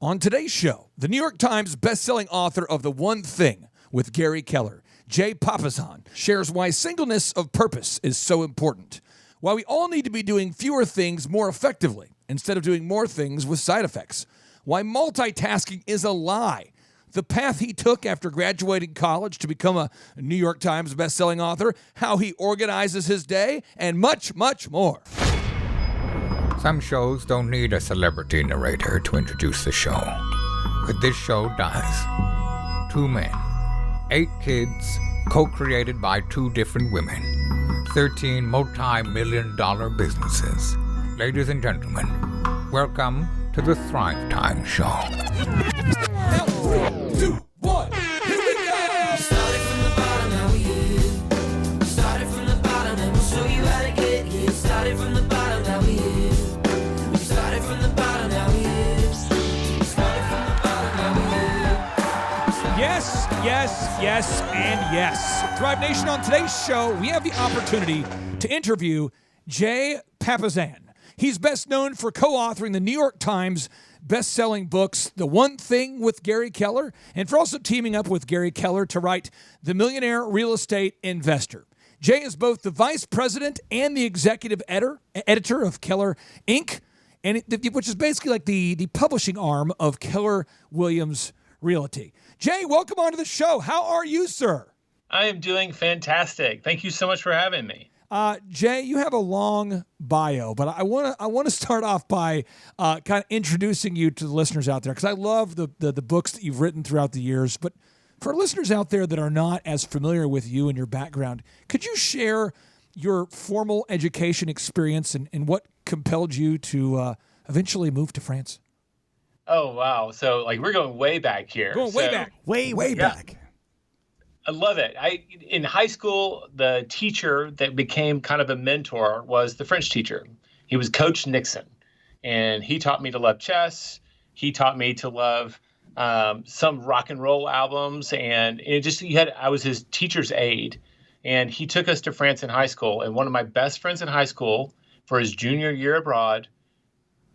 On today's show, the New York Times bestselling author of The One Thing with Gary Keller, Jay Papasan, shares why singleness of purpose is so important, why we all need to be doing fewer things more effectively instead of doing more things with side effects, why multitasking is a lie, the path he took after graduating college to become a New York Times bestselling author, how he organizes his day, and much, much more. Some shows don't need a celebrity narrator to introduce the show, but this show does. 2 men, 8 kids, co-created by 2 different women, 13 multi-million-dollar businesses. Ladies and gentlemen, welcome to the Thrivetime Show. Now, 3, 2, 1, here we go! Started from the bottom, now we here. Started from the bottom, and we'll show you how to get here. Started from the bottom, now we here. We started from the bottom, now we here. Started from the bottom, now we here. Yes, yes, yes, and yes. Thrive Nation, on today's show, we have the opportunity to interview Jay Papasan. He's best known for co-authoring the New York Times best-selling books, The One Thing with Gary Keller, and for also teaming up with Gary Keller to write The Millionaire Real Estate Investor. Jay is both the vice president and the executive editor of Keller Inc., which is basically like the publishing arm of Keller Williams Realty. Jay, welcome onto the show. How are you, sir? I am doing fantastic. Thank you so much for having me. Jay, you have a long bio, but I want to start off by kind of introducing you to the listeners out there, because I love the books that you've written throughout the years. But for listeners out there that are not as familiar with you and your background, could you share your formal education experience and what compelled you to eventually move to France? Oh, wow. So, we're going way back here. Way back. Way back. I love it. In high school, the teacher that became kind of a mentor was the French teacher. He was Coach Nixon, and he taught me to love chess. He taught me to love some rock and roll albums, and I was his teacher's aide, and he took us to France in high school. And one of my best friends in high school, for his junior year abroad,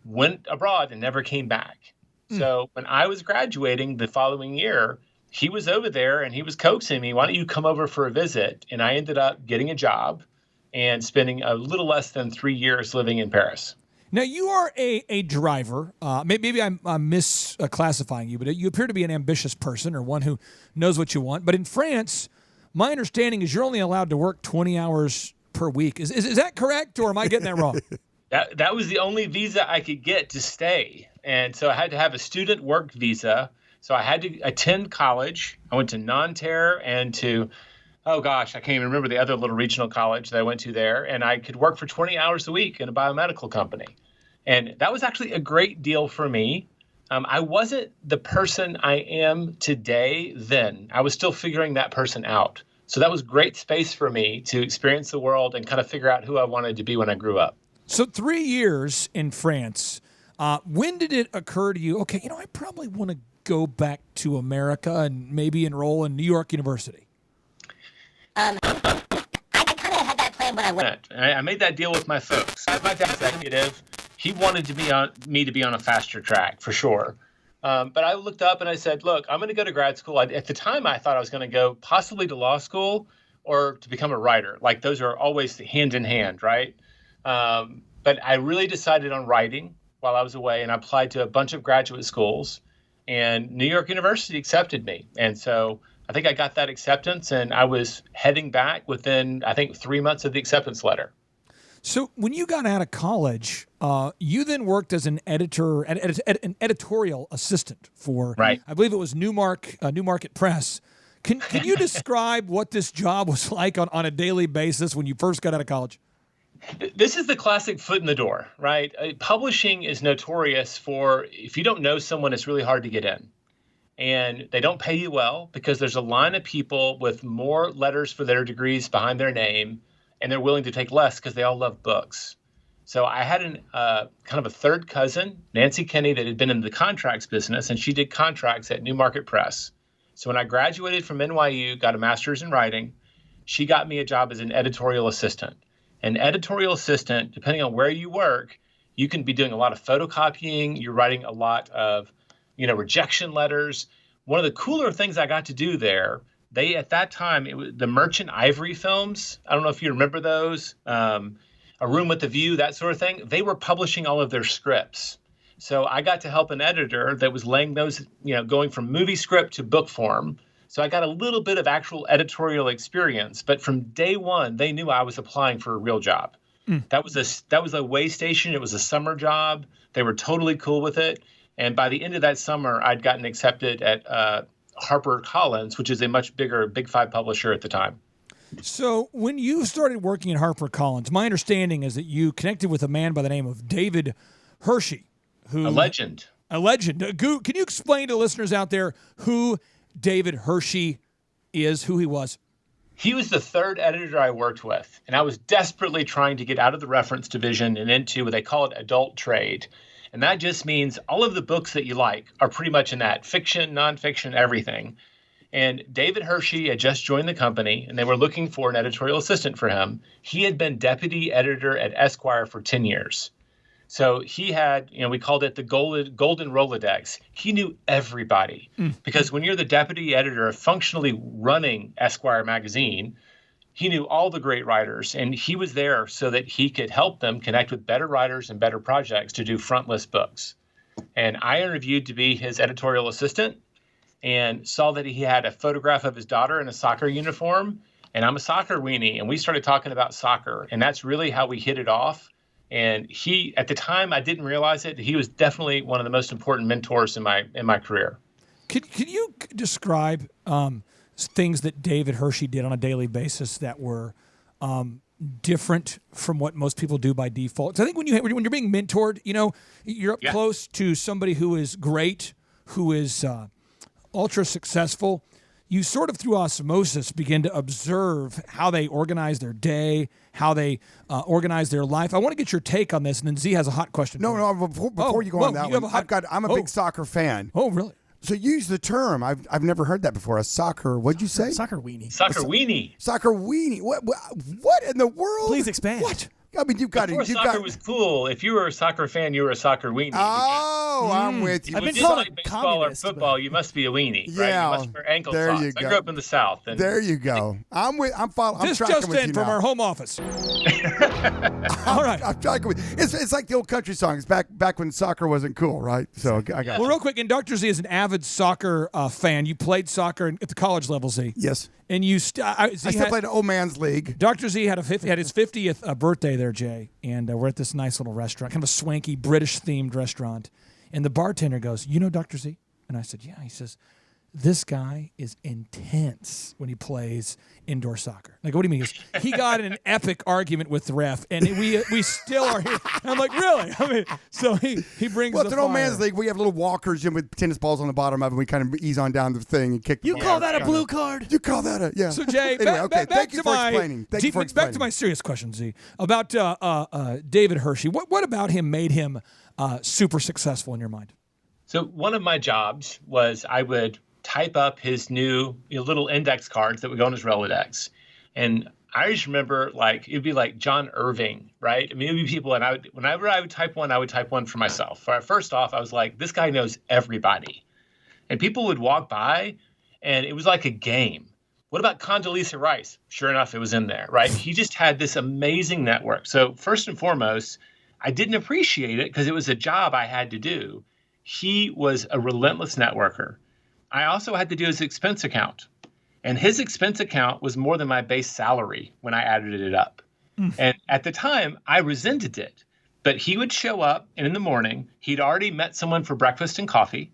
went abroad and never came back. So when I was graduating the following year, he was over there and he was coaxing me, why don't you come over for a visit? And I ended up getting a job and spending a little less than 3 years living in Paris. Now, you are a driver. Maybe I'm misclassifying you, but you appear to be an ambitious person or one who knows what you want. But in France, my understanding is you're only allowed to work 20 hours per week. Is that correct, or am I getting that wrong? That was the only visa I could get to stay. And so I had to have a student work visa. So I had to attend college. I went to Nanterre and to, I can't even remember the other little regional college that I went to there. And I could work for 20 hours a week in a biomedical company. And that was actually a great deal for me. I wasn't the person I am today then. I was still figuring that person out. So that was great space for me to experience the world and kind of figure out who I wanted to be when I grew up. So 3 years in France. When did it occur to you, okay, I probably want to go back to America and maybe enroll in New York University? I kind of had that plan when I went. I made that deal with my folks. My dad's executive. He wanted me to be on a faster track, for sure. But I looked up and I said, look, I'm going to go to grad school. At the time, I thought I was going to go possibly to law school or to become a writer. Those are always hand in hand, right? But I really decided on writing while I was away, and I applied to a bunch of graduate schools. And New York University accepted me. And so I think I got that acceptance, and I was heading back within, 3 months of the acceptance letter. So when you got out of college, you then worked as an editor, an editorial assistant for, right. I believe it was Newmarket Press. Can you describe what this job was like on a daily basis when you first got out of college? This is the classic foot in the door, right? Publishing is notorious for, if you don't know someone, it's really hard to get in. And they don't pay you well because there's a line of people with more letters for their degrees behind their name, and they're willing to take less because they all love books. So I had kind of a third cousin, Nancy Kenny, that had been in the contracts business, and she did contracts at Newmarket Press. So when I graduated from NYU, got a master's in writing, she got me a job as an editorial assistant. An editorial assistant, depending on where you work, you can be doing a lot of photocopying. You're writing a lot of rejection letters. One of the cooler things I got to do there, at that time, it was the Merchant Ivory films. I don't know if you remember those. A Room with a View, that sort of thing. They were publishing all of their scripts. So I got to help an editor that was laying those, going from movie script to book form. So I got a little bit of actual editorial experience. But from day one, they knew I was applying for a real job. That was a way station. It was a summer job. They were totally cool with it. And by the end of that summer, I'd gotten accepted at HarperCollins, which is a much bigger Big Five publisher at the time. So when you started working at HarperCollins, my understanding is that you connected with a man by the name of David Hershey. A legend. A legend. Can you explain to listeners out there who David Hershey is, who he was? He was the third editor I worked with, and I was desperately trying to get out of the reference division and into what they call it adult trade. And that just means all of the books that you like are pretty much in that fiction, nonfiction, everything. And David Hershey had just joined the company, and they were looking for an editorial assistant for him. He had been deputy editor at Esquire for 10 years. So he had, we called it the golden Rolodex. He knew everybody because when you're the deputy editor functionally running Esquire magazine, he knew all the great writers, and he was there so that he could help them connect with better writers and better projects to do front list books. And I interviewed to be his editorial assistant and saw that he had a photograph of his daughter in a soccer uniform, and I'm a soccer weenie, and we started talking about soccer, and that's really how we hit it off. And he, at the time, I didn't realize it. He was definitely one of the most important mentors in my career. Can you describe things that David Hershey did on a daily basis that were different from what most people do by default? So I think when you're being mentored, you're up close to somebody who is great, who is ultra successful. You sort of through osmosis begin to observe how they organize their day, how they organize their life. I want to get your take on this, and then Z has a hot question. No, before you go on that one, I'm a big soccer fan. Oh, really? So use the term. I've never heard that before. A soccer. What'd you say? Soccer weenie. Soccer weenie. Soccer weenie. What in the world? Please expand. What? I mean, soccer was cool. If you were a soccer fan, you were a soccer weenie. Oh, I'm with you. I've been Just called like a baseball communist, or football, you must be a weenie. Yeah, right? You must wear ankle there socks. you go. I grew up in the South. And there you go. I'm following. This just in from our home office. All right. I'm tracking with. It's like the old country songs back when soccer wasn't cool, right? So I got. Well, real quick, and Dr. Z is an avid soccer fan. You played soccer at the college level, Z. Yes. And you I still played an old man's league. Dr. Z had his 50th birthday there, Jay, and we're at this nice little restaurant, kind of a swanky British-themed restaurant. And the bartender goes, "You know Dr. Z?" And I said, "Yeah." He says, "This guy is intense when he plays indoor soccer." Like, what do you mean? He got in an epic argument with the ref, and we still are here. And I'm like, really? I mean, so he brings. Well, it's an old man's league. We have little walkers with tennis balls on the bottom of it. We kind of ease on down the thing and kick. You call that a blue card? You call that a yeah? So Jay, anyway, back to my serious question, Z, about David Hershey. What about him made him super successful in your mind? So one of my jobs was I would type up his new little index cards that would go on his Rolodex. And I just remember it'd be like John Irving, right? I mean, it'd be people, and whenever I would type one for myself. First off, I was like, this guy knows everybody. And people would walk by, and it was like a game. What about Condoleezza Rice? Sure enough, it was in there, right? He just had this amazing network. So first and foremost, I didn't appreciate it because it was a job I had to do. He was a relentless networker. I also had to do his expense account. And his expense account was more than my base salary when I added it up. And at the time, I resented it. But he would show up, and in the morning, he'd already met someone for breakfast and coffee.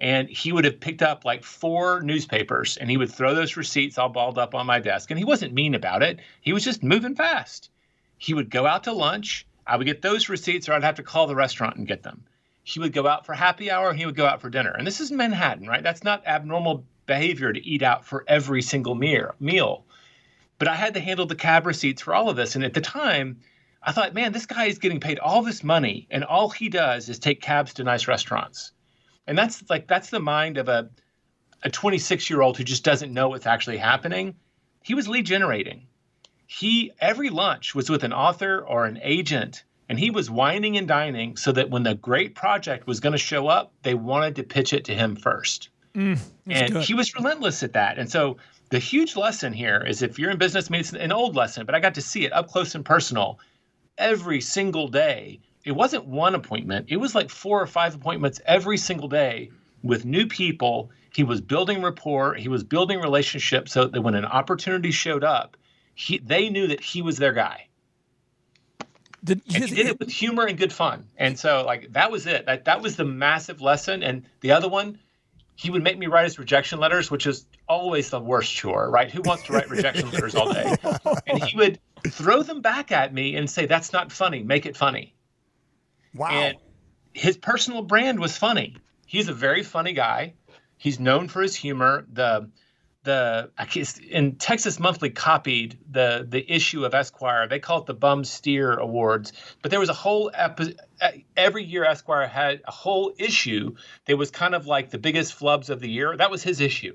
And he would have picked up 4 newspapers, and he would throw those receipts all balled up on my desk. And he wasn't mean about it. He was just moving fast. He would go out to lunch. I would get those receipts, or I'd have to call the restaurant and get them. He would go out for happy hour, and he would go out for dinner. And this is Manhattan, right? That's not abnormal behavior to eat out for every single meal. But I had to handle the cab receipts for all of this. And at the time, I thought, man, this guy is getting paid all this money, and all he does is take cabs to nice restaurants. And that's the mind of a 26-year-old who just doesn't know what's actually happening. He was lead generating. Every lunch was with an author or an agent And he was whining and dining so that when the great project was going to show up, they wanted to pitch it to him first. And good. he was relentless at that. And so the huge lesson here is if you're in business, I mean, it's an old lesson, but I got to see it up close and personal every single day. It wasn't one appointment. It was like 4 or 5 appointments every single day with new people. He was building rapport. He was building relationships so that when an opportunity showed up, they knew that he was their guy. And he did it with humor and good fun. And so like that was it. That was the massive lesson. And the other one, he would make me write his rejection letters, which is always the worst chore, right? Who wants to write rejection letters all day? And he would throw them back at me and say, that's not funny. Make it funny. Wow. And his personal brand was funny. He's a very funny guy. He's known for his humor. In Texas Monthly copied the issue of Esquire. They call it the Bum Steer Awards. But there was a whole every year Esquire had a whole issue that was kind of like the biggest flubs of the year. That was his issue.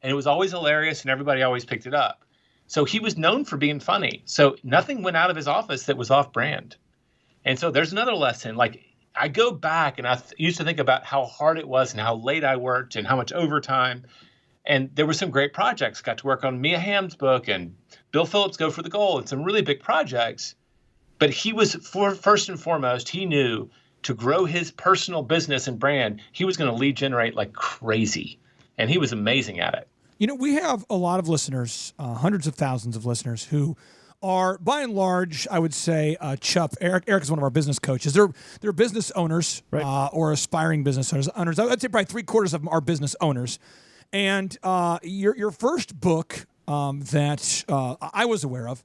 And it was always hilarious and everybody always picked it up. So he was known for being funny. So nothing went out of his office that was off brand. And so there's another lesson. Like I go back and I used to think about how hard it was and how late I worked and how much overtime. And there were some great projects. Got to work on Mia Hamm's book and Bill Phillips' Go for the Goal and some really big projects. But he was, first and foremost, he knew to grow his personal business and brand, he was going to lead generate like crazy. And he was amazing at it. You know, we have a lot of listeners, hundreds of thousands of listeners who are, by and large, I would say, Chup. Eric is one of our business coaches. They're business owners, right. Or aspiring business owners. I'd say probably 3/4 of them are business owners. And your first book that I was aware of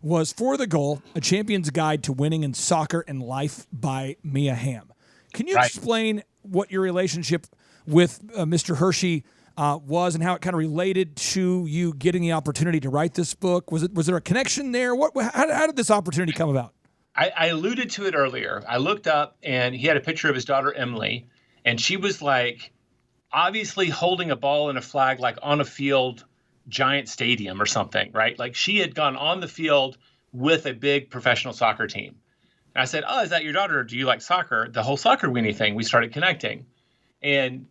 was For the Goal, A Champion's Guide to Winning in Soccer and Life by Mia Hamm. Can you explain what your relationship with Mr. Hershey was and how it kind of related to you getting the opportunity to write this book? Was there a connection there? How did this opportunity come about? I alluded to it earlier. I looked up and he had a picture of his daughter, Emily, and she was like, obviously holding a ball and a flag like on a field, giant stadium or something, right? Like she had gone on the field with a big professional soccer team. And I said, oh, is that your daughter? Do you like soccer? The whole soccer weenie thing, we started connecting. And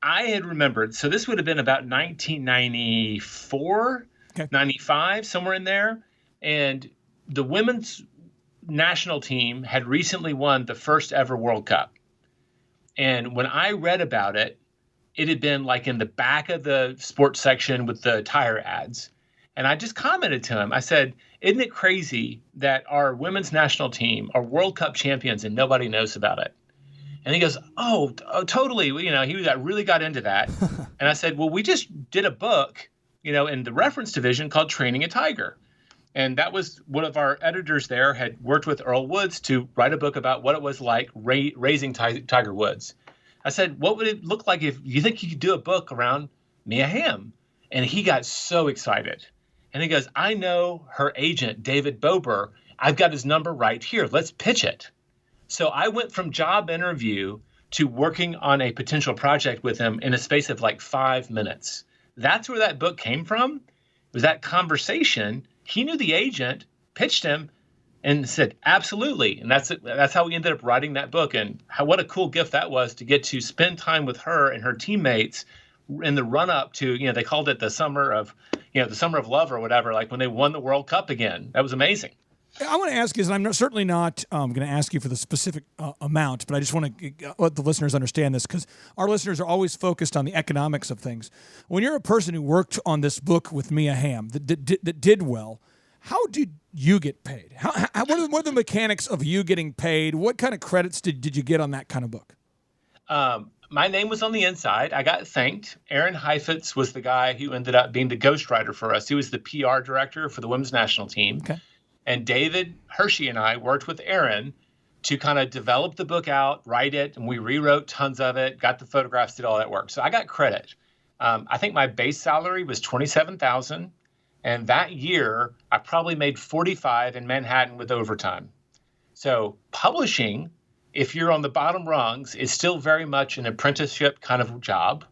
I had remembered, so this would have been about 1994, 95, somewhere in there. And the women's national team had recently won the first ever World Cup. And when I read about it, it had been like in the back of the sports section with the tire ads. And I just commented to him. I said, isn't it crazy that our women's national team are World Cup champions and nobody knows about it? And he goes, oh, totally. He really got into that. And I said, well, we just did a book, in the reference division called Training a Tiger. And that was one of our editors there had worked with Earl Woods to write a book about what it was like raising Tiger Woods. I said, what would it look like if you think you could do a book around Mia Hamm? And he got so excited. And he goes, I know her agent, David Bober. I've got his number right here. Let's pitch it. So I went from job interview to working on a potential project with him in a space of like 5 minutes. That's where that book came from. It was that conversation. He knew the agent, pitched him, and said, absolutely. And that's how we ended up writing that book. And what a cool gift that was to get to spend time with her and her teammates in the run up to, they called it the summer of love or whatever, like when they won the World Cup again. That was amazing. I want to ask you, and I'm certainly not going to ask you for the specific amount, but I just want to let the listeners understand this because our listeners are always focused on the economics of things. When you're a person who worked on this book with Mia Hamm that did well, how did you get paid? What are the mechanics of you getting paid? What kind of credits did you get on that kind of book? My name was on the inside. I got thanked. Aaron Heifetz was the guy who ended up being the ghostwriter for us. He was the PR director for the women's national team. Okay. And David Hershey and I worked with Aaron to kind of develop the book out, write it, and we rewrote tons of it, got the photographs, did all that work. So I got credit. I think my base salary was $27,000. And that year, I probably made $45,000 in Manhattan with overtime. So publishing, if you're on the bottom rungs, is still very much an apprenticeship kind of job.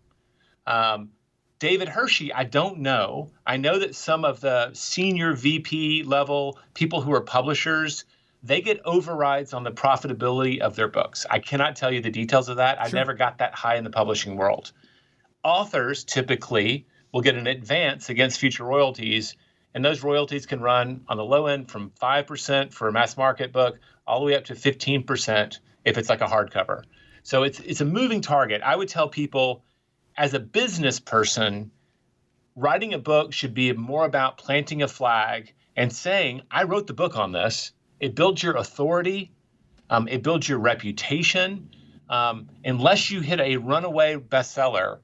David Hershey, I don't know. I know that some of the senior VP level people who are publishers they get overrides on the profitability of their books. I cannot tell you the details of that. I never got that high in the publishing world. Authors typically will get an advance against future royalties, and those royalties can run on the low end from 5% for a mass market book all the way up to 15% if it's like a hardcover. So it's a moving target. I would tell people, as a business person, writing a book should be more about planting a flag and saying, I wrote the book on this. It builds your authority. It builds your reputation. Unless you hit a runaway bestseller,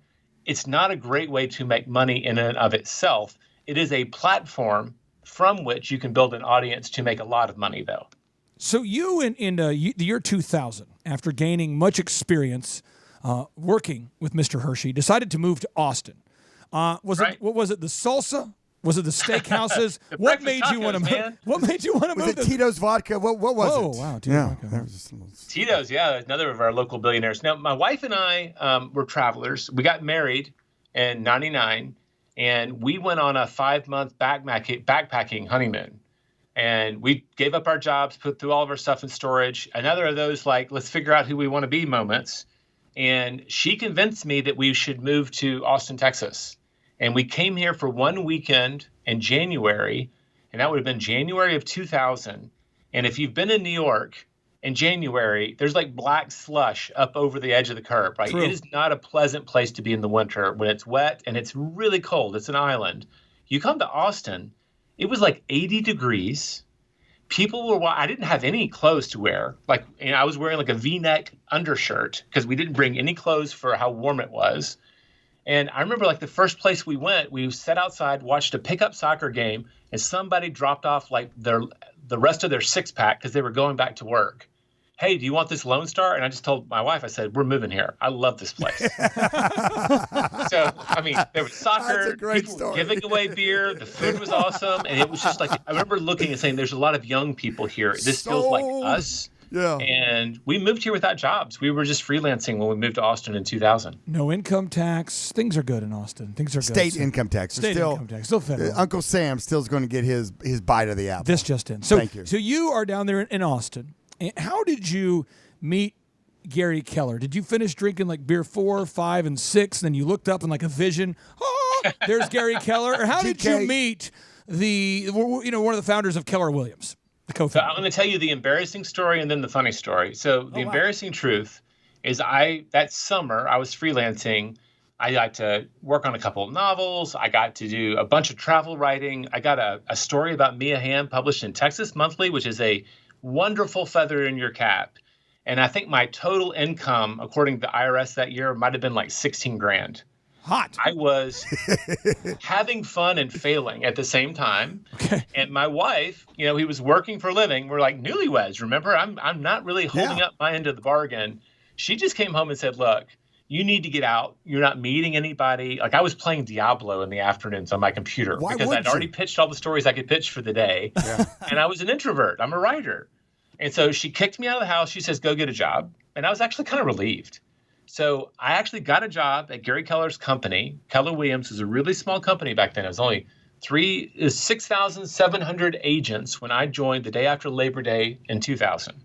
it's not a great way to make money in and of itself. It is a platform from which you can build an audience to make a lot of money, though. So you, in the year 2000, after gaining much experience working with Mr. Hershey, decided to move to Austin. What was it? The salsa? Was it the steakhouses? What made you want to move? What made you want to move? Was it Tito's vodka? What was it? Oh wow, Tito's vodka. That was just Tito's, another of our local billionaires. Now, my wife and I were travelers. We got married in '99, and we went on a 5-month backpacking honeymoon. And we gave up our jobs, put through all of our stuff in storage. Another of those, like, let's figure out who we want to be moments. And she convinced me that we should move to Austin, Texas. And we came here for one weekend in January, and that would have been January of 2000. And if you've been in New York in January, there's like black slush up over the edge of the curb, right? True. It is not a pleasant place to be in the winter when it's wet and it's really cold. It's an island. You come to Austin, it was like 80 degrees. People were, I didn't have any clothes to wear. Like, I was wearing like a V-neck undershirt because we didn't bring any clothes for how warm it was. And I remember, like, the first place we went, we sat outside, watched a pickup soccer game, and somebody dropped off like the rest of their 6-pack because they were going back to work. Hey, do you want this Lone Star? And I just told my wife, I said, we're moving here. I love this place. So, I mean, there was soccer. That's a great people story. were giving away beer. The food was awesome. And it was just like, I remember looking and saying, there's a lot of young people here. This feels like us. Yeah. And we moved here without jobs. We were just freelancing when we moved to Austin in 2000. No income tax. Things are good in Austin. Things are good. State income tax. State income tax. Still federal. Uncle Sam still's going to get his bite of the apple. This just in. So, Thank you. So you are down there in Austin. And how did you meet Gary Keller? Did you finish drinking like beer 4, 5, and 6, and then you looked up and like a vision? Oh, there's Gary Keller. Or how did you meet one of the founders of Keller Williams? So I'm going to tell you the embarrassing story and then the funny story. So the embarrassing truth is that summer I was freelancing. I got to work on a couple of novels. I got to do a bunch of travel writing. I got a story about Mia Hamm published in Texas Monthly, which is a wonderful feather in your cap. And I think my total income, according to the IRS that year, might have been like $16,000. Hot. I was having fun and failing at the same time. Okay. And my wife, he was working for a living. We're like newlyweds. Remember, I'm not really holding up my end of the bargain. She just came home and said, look, you need to get out. You're not meeting anybody. Like, I was playing Diablo in the afternoons on my computer because I'd already pitched all the stories I could pitch for the day. Yeah. And I was an introvert. I'm a writer. And so she kicked me out of the house. She says, go get a job. And I was actually kind of relieved. So I actually got a job at Gary Keller's company. Keller Williams was a really small company back then. It was only 6,700 agents when I joined the day after Labor Day in 2000.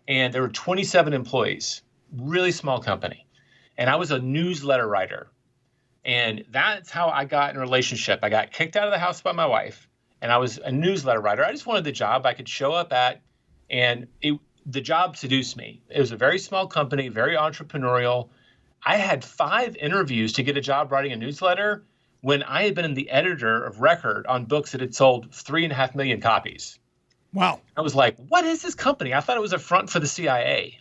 And there were 27 employees, really small company. And I was a newsletter writer. And that's how I got in a relationship. I got kicked out of the house by my wife, and I was a newsletter writer. I just wanted the job I could show up at, and the job seduced me. It was a very small company, very entrepreneurial. I had 5 interviews to get a job writing a newsletter when I had been the editor of record on books that had sold 3.5 million copies. Wow. I was like, what is this company? I thought it was a front for the CIA.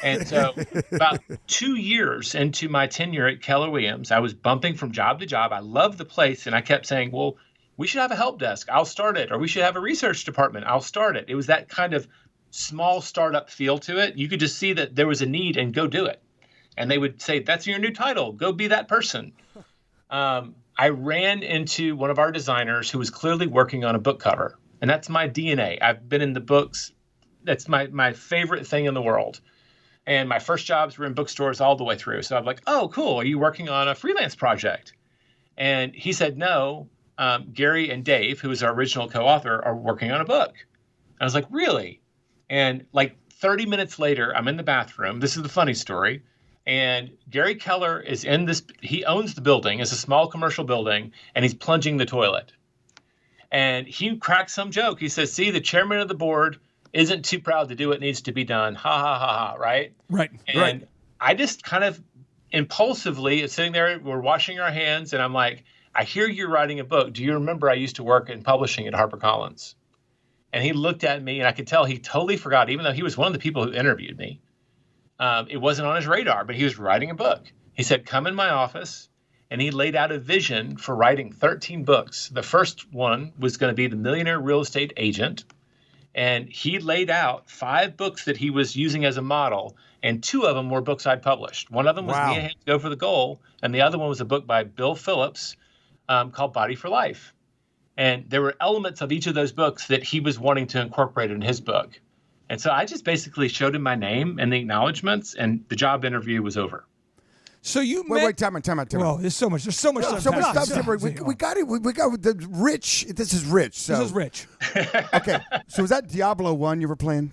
And so about 2 years into my tenure at Keller Williams, I was bumping from job to job. I loved the place, and I kept saying, well, we should have a help desk. I'll start it. Or we should have a research department. I'll start it. It was that kind of small startup feel to it. You could just see that there was a need and go do it. And they would say, that's your new title. Go be that person. I ran into one of our designers who was clearly working on a book cover. And that's my DNA. I've been in the books. That's my favorite thing in the world. And my first jobs were in bookstores all the way through. So I'm like, oh, cool. Are you working on a freelance project? And he said, no, Gary and Dave, who was our original co-author, are working on a book. I was like, really? And like 30 minutes later, I'm in the bathroom. This is the funny story. And Gary Keller is in this, he owns the building. It's a small commercial building, and he's plunging the toilet. And he cracks some joke. He says, see, the chairman of the board isn't too proud to do what needs to be done. Ha, ha, ha, ha, right? Right. And I just kind of impulsively, sitting there, we're washing our hands, and I'm like, I hear you're writing a book. Do you remember I used to work in publishing at HarperCollins? And he looked at me, and I could tell he totally forgot, even though he was one of the people who interviewed me. It wasn't on his radar, but he was writing a book. He said, come in my office. And he laid out a vision for writing 13 books. The first one was going to be The Millionaire Real Estate Agent. And he laid out 5 books that he was using as a model. And 2 of them were books I'd published. One of them was Me and Him to Go for the Goal. And the other one was a book by Bill Phillips called Body for Life. And there were elements of each of those books that he was wanting to incorporate in his book. And so I just basically showed him my name and the acknowledgments, and the job interview was over. So you wait, time out. Well, there's so much stuff. So much stuff. We got it. We got the Rich. This is Rich. So. This is Rich. Okay. So was that Diablo 1 you were playing?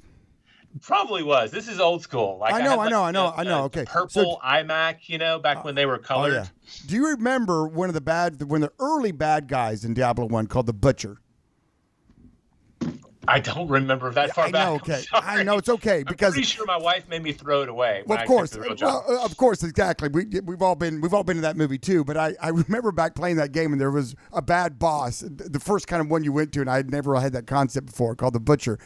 Probably was. This is old school. Like I know. Okay. Purple iMac, back when they were colored. Oh, yeah. Do you remember one of the early bad guys in Diablo 1 called the Butcher? I don't remember that far back. Okay. I know it's okay because I'm pretty sure my wife made me throw it away. Well, of course. Of course, exactly. We've all been in that movie too. But I remember back playing that game, and there was a bad boss, the first kind of one you went to, and I had never had that concept before, called the Butcher,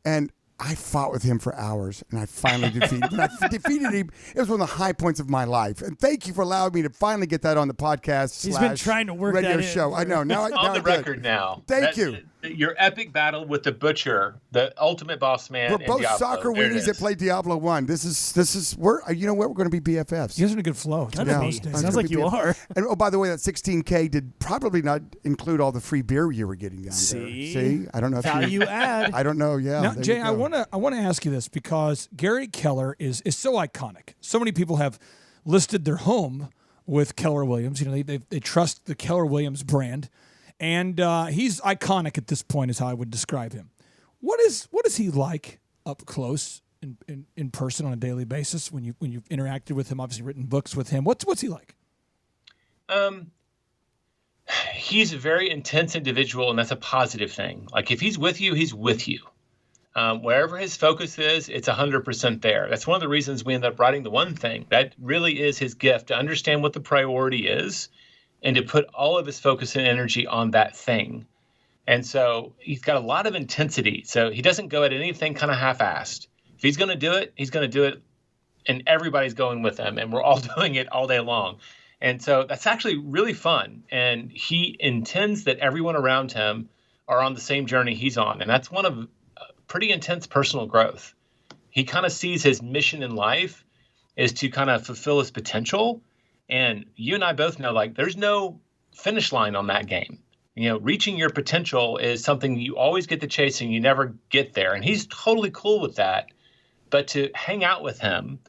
and I fought with him for hours, and I finally defeated him. When I defeated him, it was one of the high points of my life. And thank you for allowing me to finally get that on the podcast. He's been trying to work radio that show. in. I know. Now, on the record now. Thank you. Your epic battle with the Butcher, the ultimate boss man. We're both Diablo. soccer weenies that play Diablo 1. This is we're you know what, we're going to be BFFs. You guys are in a good flow. Sounds like you are. And oh, by the way, that 16K did probably not include all the free beer you were getting down there. See, I don't know if value add. I don't know. Yeah. Now, Jay, I want to ask you this because Gary Keller is so iconic. So many people have listed their home with Keller Williams. You know, they trust the Keller Williams brand. And he's iconic at this point, is how I would describe him. What is he like up close in person on a daily basis when you've interacted with him? Obviously, written books with him. What's he like? He's a very intense individual, and that's a positive thing. Like if he's with you, he's with you. Wherever his focus is, it's 100% there. That's one of the reasons we end up writing The One Thing. That really is his gift, to understand what the priority is, and to put all of his focus and energy on that thing. And so he's got a lot of intensity. So he doesn't go at anything kind of half-assed. If he's going to do it, he's going to do it, and everybody's going with him, and we're all doing it all day long. And so that's actually really fun. And he intends that everyone around him are on the same journey he's on. And that's one of pretty intense personal growth. He kind of sees his mission in life is to kind of fulfill his potential. And you and I both know, like, there's no finish line on that game. You know, reaching your potential is something you always get to chase and you never get there. And he's totally cool with that. But to hang out with him,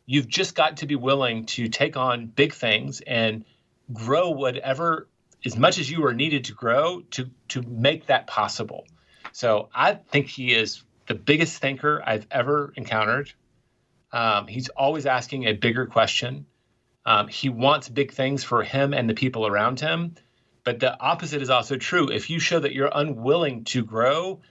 you've just got to be willing to take on big things and grow whatever, as much as you are needed to grow to make that possible. So I think he is the biggest thinker I've ever encountered. He's always asking a bigger question. He wants big things for him and the people around him. But the opposite is also true. If you show that you're unwilling to grow,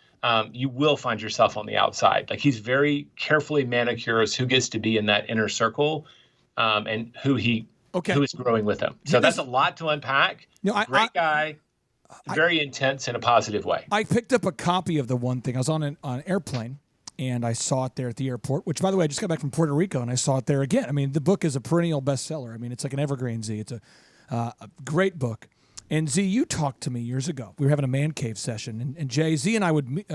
you will find yourself on the outside. Like, he's very carefully manicures who gets to be in that inner circle, and who is growing with him. So that's a lot to unpack. Great guy, very intense in a positive way. I picked up a copy of The One Thing. I was on an airplane, and I saw it there at the airport, which, by the way, I just got back from Puerto Rico, and I saw it there again. I mean, the book is a perennial bestseller. I mean, it's like an evergreen, Z. It's a great book. And Z, you talked to me years ago. We were having a man cave session, and Jay, Z and I would meet,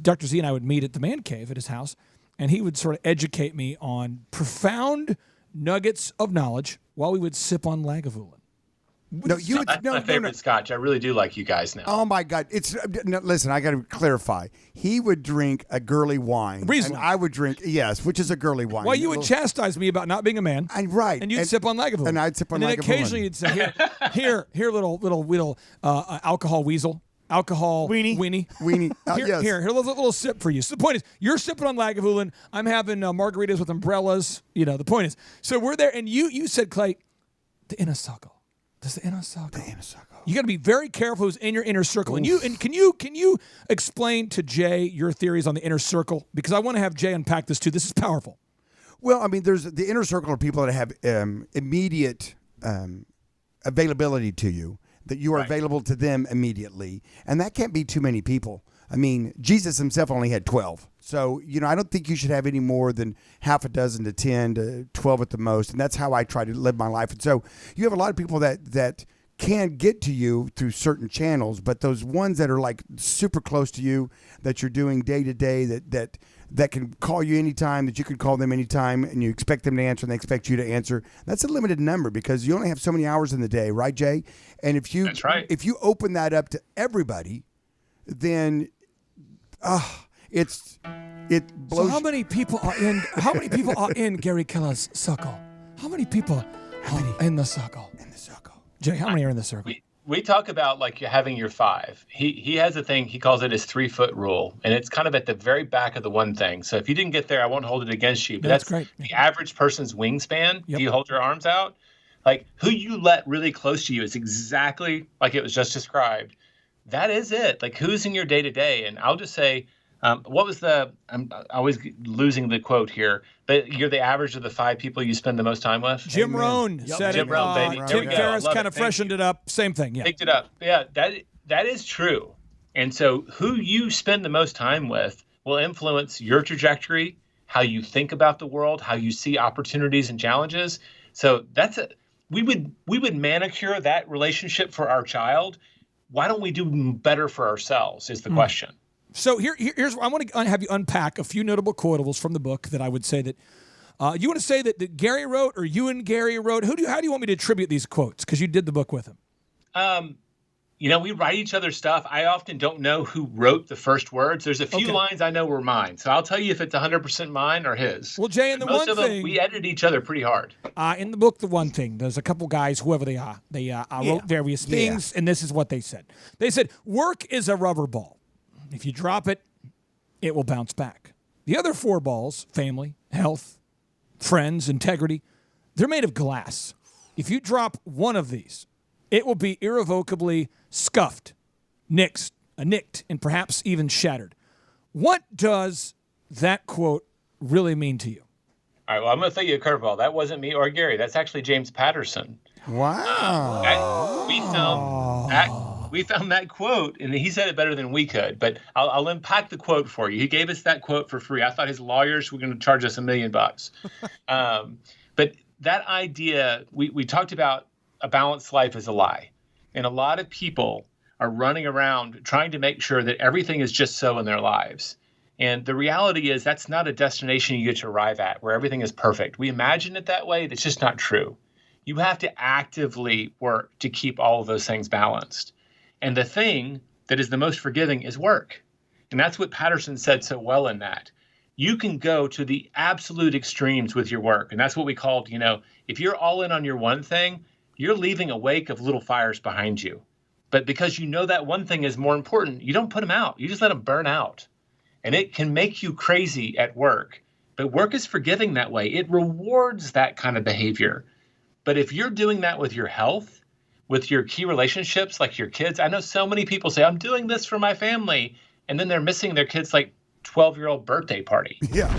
Dr. Z and I would meet at the man cave at his house, and he would sort of educate me on profound nuggets of knowledge while we would sip on Lagavulin. That's my favorite scotch. I really do like you guys now. Oh my God! Listen. I got to clarify. He would drink a girly wine, Riesling. and I would drink which is a girly wine. Well, you would chastise me about not being a man, right? And you'd sip on Lagavulin, and I'd sip on Lagavulin. And then occasionally you'd say, "Here, little alcohol weasel." alcohol Weenie. Weenie. Yes. Here, a little sip for you. So the point is, you're sipping on Lagavulin. I'm having margaritas with umbrellas. The point is, so we're there, and you said, Clay, the inner circle. There's the inner circle. The inner circle. You got to be very careful who's in your inner circle. And can you explain to Jay your theories on the inner circle? Because I want to have Jay unpack this too. This is powerful. Well, I mean, there's the inner circle of people that have immediate availability to you, that you are available to them immediately. And that can't be too many people. I mean, Jesus himself only had 12. So, I don't think you should have any more than half a dozen to 10 to 12 at the most. And that's how I try to live my life. And so you have a lot of people that can get to you through certain channels, but those ones that are like super close to you, that you're doing day to day, that can call you anytime, that you can call them anytime, and you expect them to answer and they expect you to answer. That's a limited number because you only have so many hours in the day, right, Jay? And if you if you open that up to everybody, then it blows. So how many people are in? How many people are in Gary Keller's circle? How many people are in the circle? In the circle. Jay, how many are in the circle? We talk about like having your 5. He has a thing, he calls it his 3-foot rule. And it's kind of at the very back of the one thing. So if you didn't get there, I won't hold it against you. But That's great. The average person's wingspan. Yep. Do you hold your arms out? Like who you let really close to you is exactly like it was just described. That is it. Like who's in your day to day. And I'll just say, what was I'm always losing the quote here, but you're the average of the 5 people you spend the most time with? Jim Rohn said Jim it. Rohn, baby. There Tim we go. Ferriss Love kind it. of freshened it up. Same thing. Yeah. Picked it up. Yeah, that is true. And so who you spend the most time with will influence your trajectory, how you think about the world, how you see opportunities and challenges. So we would manicure that relationship for our child. Why don't we do better for ourselves is the question. So here's I want to have you unpack a few notable quotables from the book that I would say that you want to say that Gary wrote or you and Gary wrote. How do you want me to attribute these quotes? Because you did the book with him. We write each other's stuff. I often don't know who wrote the first words. There's a few lines I know were mine. So I'll tell you if it's 100% mine or his. Well, Jay, and the most one of them, thing we edited each other pretty hard. In the book, the one thing, there's a couple guys, whoever they are, they wrote various things, and this is what they said. They said, work is a rubber ball. If you drop it, it will bounce back. The other 4 balls, family, health, friends, integrity, they're made of glass. If you drop one of these, it will be irrevocably scuffed, nicked, and perhaps even shattered. What does that quote really mean to you? All right, well, I'm going to throw you a curveball. That wasn't me or Gary. That's actually James Patterson. Wow. We found that quote, and he said it better than we could. But I'll unpack the quote for you. He gave us that quote for free. I thought his lawyers were going to charge us $1 million. But that idea, we talked about a balanced life is a lie. And a lot of people are running around trying to make sure that everything is just so in their lives. And the reality is that's not a destination you get to arrive at where everything is perfect. We imagine it that way. That's just not true. You have to actively work to keep all of those things balanced. And the thing that is the most forgiving is work. And that's what Patterson said so well in that. You can go to the absolute extremes with your work. And that's what we called, if you're all in on your one thing, you're leaving a wake of little fires behind you. But because you know that one thing is more important, you don't put them out. You just let them burn out. And it can make you crazy at work. But work is forgiving that way. It rewards that kind of behavior. But if you're doing that with your health, with your key relationships, like your kids, I know so many people say, I'm doing this for my family. And then they're missing their kids' 12-year-old birthday party. Yeah.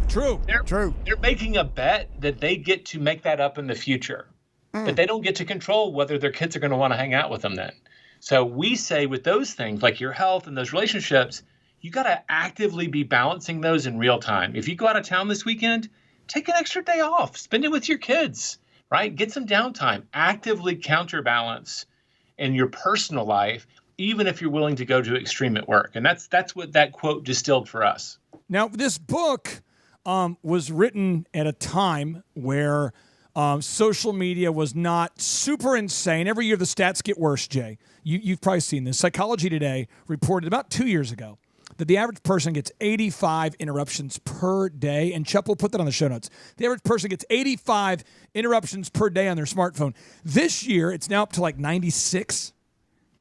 True. They're making a bet that they get to make that up in the future. But they don't get to control whether their kids are going to want to hang out with them then. So we say with those things, like your health and those relationships, you got to actively be balancing those in real time. If you go out of town this weekend, take an extra day off. Spend it with your kids, right? Get some downtime. Actively counterbalance in your personal life, even if you're willing to go to extreme at work. And that's what that quote distilled for us. Now, this book was written at a time where social media was not super insane. Every year the stats get worse, Jay. You've probably seen this. Psychology Today reported about 2 years ago that the average person gets 85 interruptions per day. And Chuck will put that on the show notes. The average person gets 85 interruptions per day on their smartphone. This year, it's now up to 96.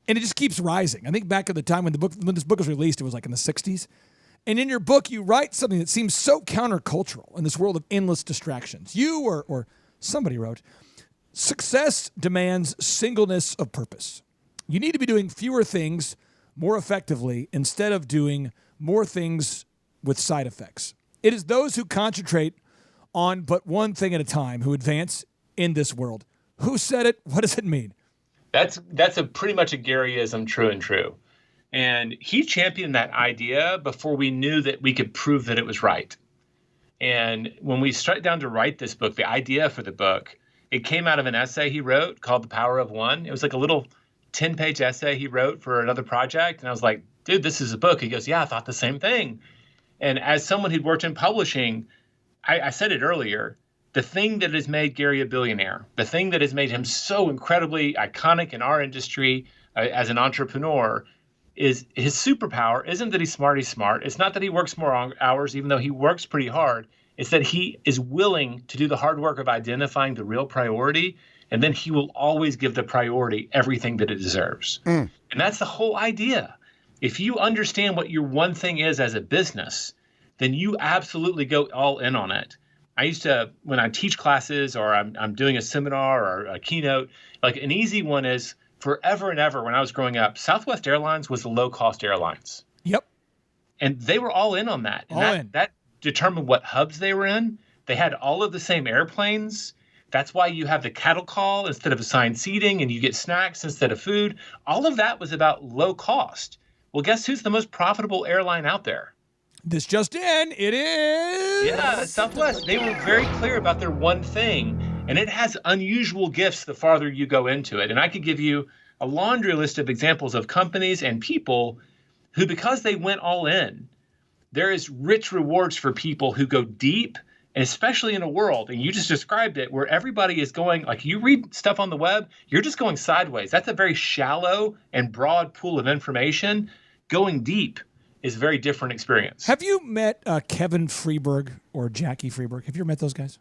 And it just keeps rising. I think back at the time when this book was released, it was like in the 60s. And in your book, you write something that seems so countercultural in this world of endless distractions. You or somebody wrote, success demands singleness of purpose. You need to be doing fewer things more effectively instead of doing more things with side effects. It is those who concentrate on but one thing at a time who advance in this world. Who said it? What does it mean? That's a pretty much a Garyism, true and true. And he championed that idea before we knew that we could prove that it was right. And when we sat down to write this book, the idea for the book, it came out of an essay he wrote called The Power of One. It was like a little 10-page essay he wrote for another project. And I was like, dude, this is a book. He goes, yeah, I thought the same thing. And as someone who'd worked in publishing, I said it earlier, the thing that has made Gary a billionaire, the thing that has made him so incredibly iconic in our industry as an entrepreneur is his superpower isn't that he's smart. It's not that he works more hours, even though he works pretty hard. It's that he is willing to do the hard work of identifying the real priority, and then he will always give the priority everything that it deserves. And that's the whole idea. If you understand what your one thing is as a business, then you absolutely go all in on it. I used to, when I teach classes or I'm doing a seminar or a keynote, like an easy one is forever and ever when I was growing up, Southwest Airlines was the low-cost airlines. Yep. And they were all in on that. And that determined what hubs they were in. They had all of the same airplanes. That's why you have the cattle call instead of assigned seating and you get snacks instead of food. All of that was about low cost. Well, guess who's the most profitable airline out there? This just in, it is. Yeah, Southwest. They were very clear about their one thing, and it has unusual gifts the farther you go into it. And I could give you a laundry list of examples of companies and people who, because they went all in, there is rich rewards for people who go deep, and especially in a world, and you just described it, where everybody is going, like you read stuff on the web, you're just going sideways. That's a very shallow and broad pool of information. Going deep is a very different experience. Have you met Kevin Freeberg or Jackie Freeberg? Have you ever met those guys?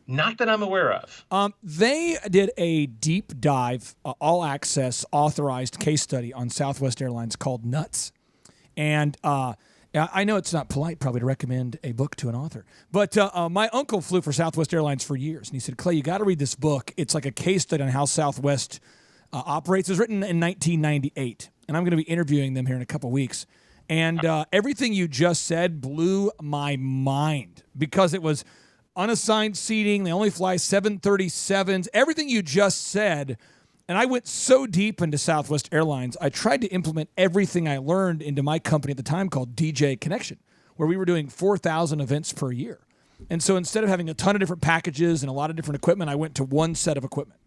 Not that I'm aware of. They did a deep dive, all access, authorized case study on Southwest Airlines called Nuts. And I know it's not polite probably to recommend a book to an author, but my uncle flew for Southwest Airlines for years. And he said, Clay, you got to read this book. It's like a case study on how Southwest operates. It was written in 1998. And I'm going to be interviewing them here in a couple weeks. And everything you just said blew my mind because it was unassigned seating. They only fly 737s. Everything you just said. And I went so deep into Southwest Airlines, I tried to implement everything I learned into my company at the time called DJ Connection, where we were doing 4,000 events per year. And so instead of having a ton of different packages and a lot of different equipment, I went to one set of equipment.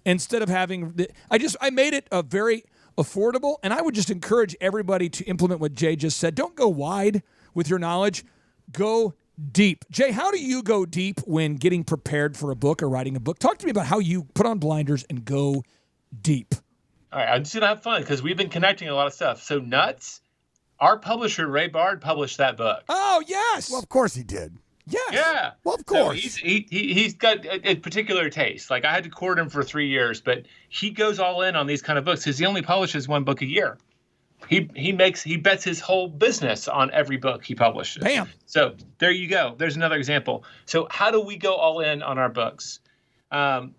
Instead of having, I made it a very affordable, and I would just encourage everybody to implement what Jay just said. Don't go wide with your knowledge. Go deep. Jay, how do you go deep when getting prepared for a book or writing a book? Talk to me about how you put on blinders and go deep. All right, I'm just going to have fun because we've been connecting a lot of stuff. So Nuts, our publisher, Ray Bard, published that book. Oh, yes. Well, of course he did. Yes. Yeah. Well, of course. So he's got a particular taste. Like I had to court him for 3 years, but he goes all in on these kind of books because he only publishes one book a year. He bets his whole business on every book he publishes. Bam. So there you go. There's another example. So how do we go all in on our books?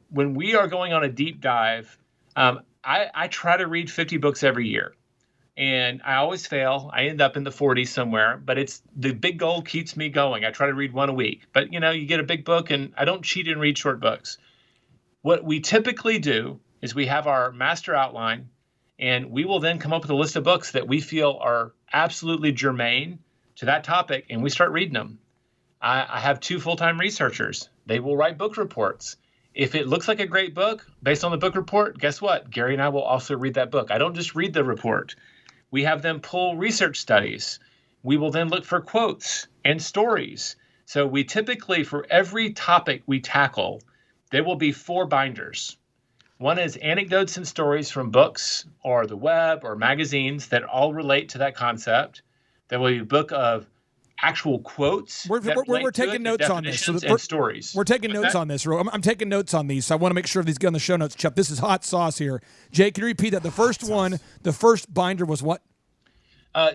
When we are going on a deep dive, I try to read 50 books every year. And I always fail. I end up in the 40s somewhere, but it's the big goal keeps me going. I try to read one a week, but you get a big book and I don't cheat and read short books. What we typically do is we have our master outline and we will then come up with a list of books that we feel are absolutely germane to that topic. And we start reading them. I have 2 full-time researchers. They will write book reports. If it looks like a great book based on the book report, guess what? Gary and I will also read that book. I don't just read the report. We have them pull research studies. We will then look for quotes and stories. So we typically, for every topic we tackle, there will be 4 binders. One is anecdotes and stories from books or the web or magazines that all relate to that concept. There will be a book of actual quotes. We're taking notes on this. And stories. We're taking notes on this. I'm taking notes on these, so I want to make sure these get on the show notes. Chuck, this is hot sauce here. Jay, can you repeat that? The first binder was what?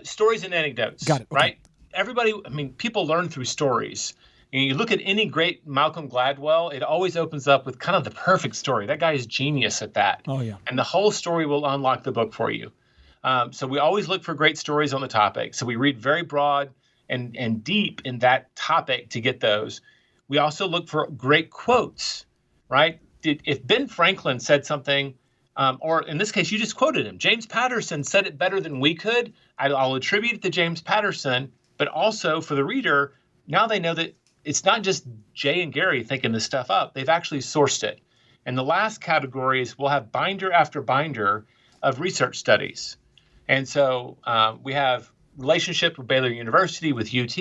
Stories and anecdotes. Got it. Okay. Right? Everybody, people learn through stories. You look at any great Malcolm Gladwell, it always opens up with kind of the perfect story. That guy is genius at that. Oh, yeah. And the whole story will unlock the book for you. So we always look for great stories on the topic. So we read very broad and deep in that topic to get those. We also look for great quotes, right? If Ben Franklin said something, or in this case, you just quoted him. James Patterson said it better than we could. I'll attribute it to James Patterson, but also for the reader, now they know that it's not just Jay and Gary thinking this stuff up. They've actually sourced it. And the last category is we'll have binder after binder of research studies. And so we have relationship with Baylor University, with UT,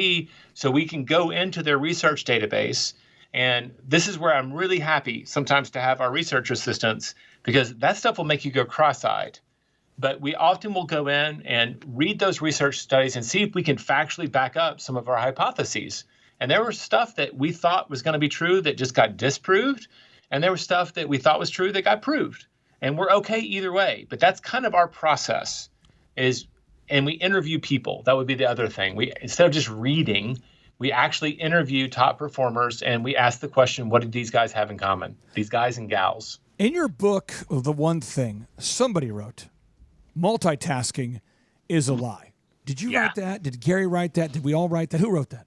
so we can go into their research database. And this is where I'm really happy sometimes to have our research assistants, because that stuff will make you go cross-eyed. But we often will go in and read those research studies and see if we can factually back up some of our hypotheses. And there was stuff that we thought was going to be true that just got disproved. And there was stuff that we thought was true that got proved. And we're okay either way. But that's kind of our process and we interview people. That would be the other thing. Instead of just reading, we actually interview top performers and we ask the question, what did these guys have in common? These guys and gals. In your book, The One Thing, somebody wrote, multitasking is a lie. Did you write that? Did Gary write that? Did we all write that? Who wrote that?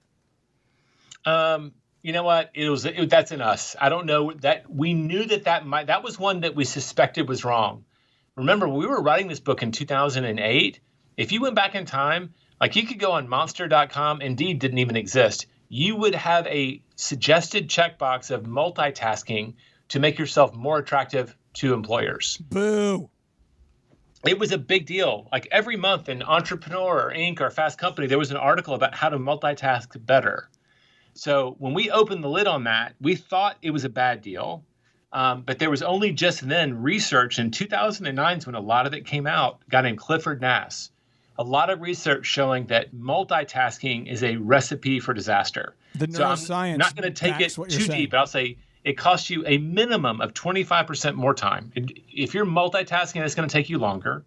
You know what? That's in us. I don't know that we knew that was one that we suspected was wrong. Remember, we were writing this book in 2008. If you went back in time, like you could go on monster.com, Indeed didn't even exist. You would have a suggested checkbox of multitasking to make yourself more attractive to employers. Boo. It was a big deal. Like every month in Entrepreneur or Inc. or Fast Company, there was an article about how to multitask better. So when we opened the lid on that, we thought it was a bad deal. But there was only just then research in 2009 when a lot of it came out, a guy named Clifford Nass. A lot of research showing that multitasking is a recipe for disaster. The neuroscience. So I'm not going to take it too deep, but I'll say it costs you a minimum of 25% more time. If you're multitasking, it's going to take you longer.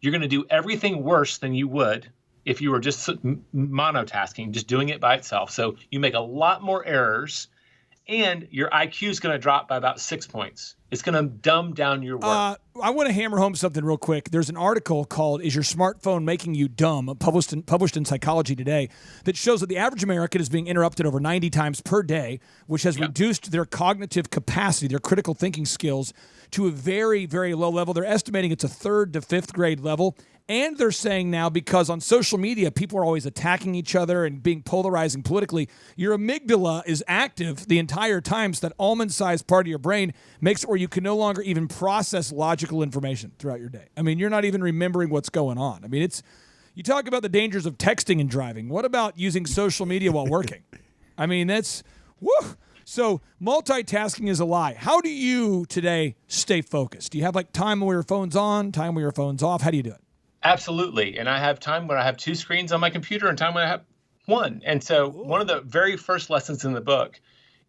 You're going to do everything worse than you would if you were just monotasking, just doing it by itself. So you make a lot more errors, and your IQ is going to drop by about 6 points. It's going to dumb down your work. I want to hammer home something real quick. There's an article called "Is Your Smartphone Making You Dumb?" published in Psychology Today that shows that the average American is being interrupted over 90 times per day, which has reduced their cognitive capacity, their critical thinking skills, to a very, very low level. They're estimating it's a 3rd to 5th grade level. And they're saying now, because on social media, people are always attacking each other and being polarizing politically, your amygdala is active the entire time, so that almond-sized part of your brain makes it where you can no longer even process logical information throughout your day. I mean, you're not even remembering what's going on. I mean, you talk about the dangers of texting and driving. What about using social media while working? I mean, that's, woo! So multitasking is a lie. How do you today stay focused? Do you have like time where your phone's on, time where your phone's off? How do you do it? Absolutely. And I have time when I have 2 screens on my computer and time when I have 1. And so one of the very first lessons in the book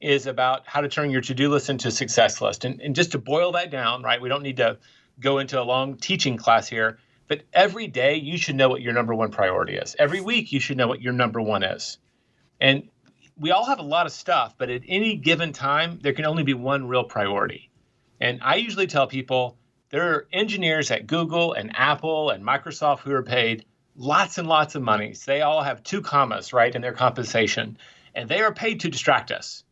is about how to turn your to-do list into a success list. And just to boil that down, right, we don't need to go into a long teaching class here, but every day you should know what your number 1 priority is. Every week you should know what your number 1 is. And we all have a lot of stuff, but at any given time, there can only be one real priority. And I usually tell people, there are engineers at Google and Apple and Microsoft who are paid lots and lots of money. So they all have 2 commas, right, in their compensation. And they are paid to distract us.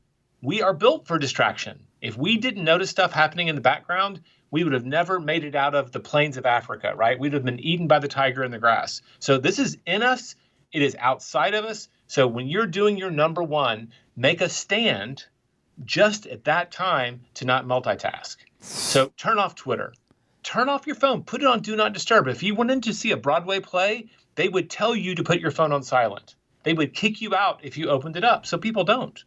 We are built for distraction. If we didn't notice stuff happening in the background, we would have never made it out of the plains of Africa, right? We'd have been eaten by the tiger in the grass. So this is in us. It is outside of us. So when you're doing your number 1, make a stand just at that time to not multitask. So turn off Twitter. Turn off your phone. Put it on Do Not Disturb. If you went in to see a Broadway play, they would tell you to put your phone on silent. They would kick you out if you opened it up. So people don't.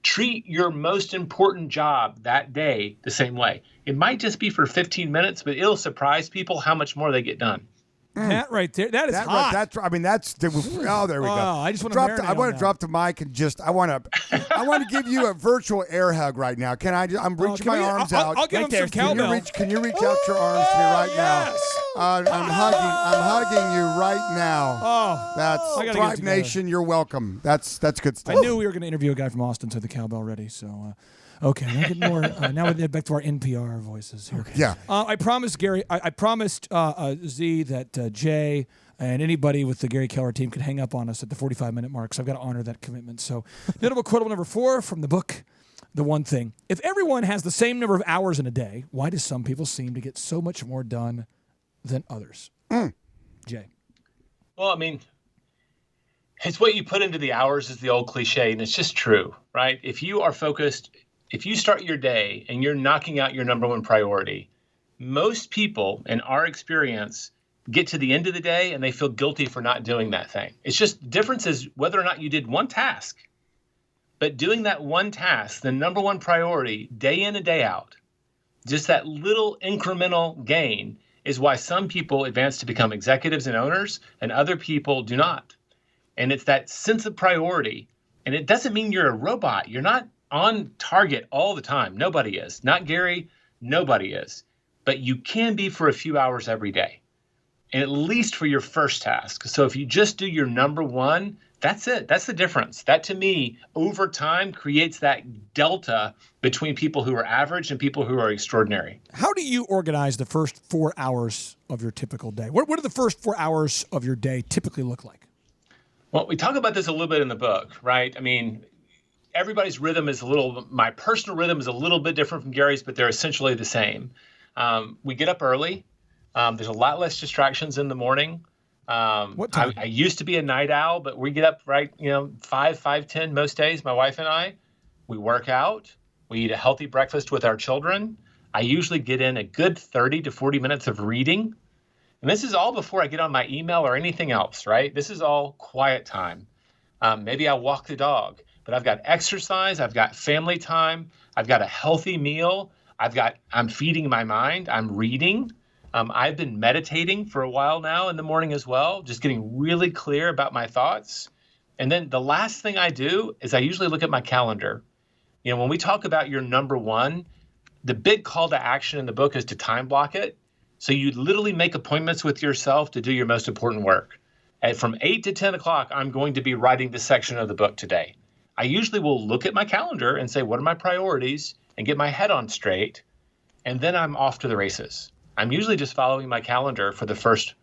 Treat your most important job that day the same way. It might just be for 15 minutes, but it'll surprise people how much more they get done. That right there, that is hot. I mean, that's. Oh, there we go. I just want to I want to drop the mic and just. I want to give you a virtual air hug right now. Can I? I'm reaching my arms out. I'll give him some Can cowbell. Can you reach out your arms to me right yes. now? I'm hugging you right now. Oh, That's I gotta get Thrive it together. Nation. You're welcome. That's good stuff. I knew we were going to interview a guy from Austin, so the cowbell ready. So, okay, now get more. Now we get back to our NPR voices here. Yeah. I promised Gary. I promised Z that Jay and anybody with the Gary Keller team could hang up on us at the 45-minute mark. So I've got to honor that commitment. So, notable quotable number 4 from the book, The One Thing. If everyone has the same number of hours in a day, why do some people seem to get so much more done than others? Jay. Well, I mean, it's what you put into the hours is the old cliche, and it's just true, right? If you are focused, if you start your day and you're knocking out your number one priority, most people in our experience get to the end of the day and they feel guilty for not doing that thing. It's just the difference is whether or not you did one task. But doing that one task, the number one priority, day in and day out, just that little incremental gain is why some people advance to become executives and owners and other people do not. And it's that sense of priority. And it doesn't mean you're a robot. You're not on target all the time. Nobody is. Not Gary. Nobody is. But you can be for a few hours every day. And at least for your first task. So if you just do your number one, that's it. That's the difference. That to me, over time, creates that delta between people who are average and people who are extraordinary. How do you organize the first 4 hours of your typical day? What do the first 4 hours of your day typically look like? Well, we talk about this a little bit in the book, right? I mean, everybody's rhythm is my personal rhythm is a little bit different from Gary's, but they're essentially the same. We get up early. There's a lot less distractions in the morning. What time? I used to be a night owl, but we get up 5:10 most days, my wife and I. We work out. We eat a healthy breakfast with our children. I usually get in a good 30 to 40 minutes of reading. And this is all before I get on my email or anything else, right? This is all quiet time. Maybe I walk the dog, but I've got exercise. I've got family time. I've got a healthy meal. I'm feeding my mind. I'm reading. I've been meditating for a while now in the morning as well, just getting really clear about my thoughts. And then the last thing I do is I usually look at my calendar. You know, when we talk about your number one, the big call to action in the book is to time block it. So you literally make appointments with yourself to do your most important work. And from 8 to 10 o'clock, I'm going to be writing this section of the book today. I usually will look at my calendar and say, what are my priorities, and get my head on straight. And then I'm off to the races. I'm usually just following my calendar for the first,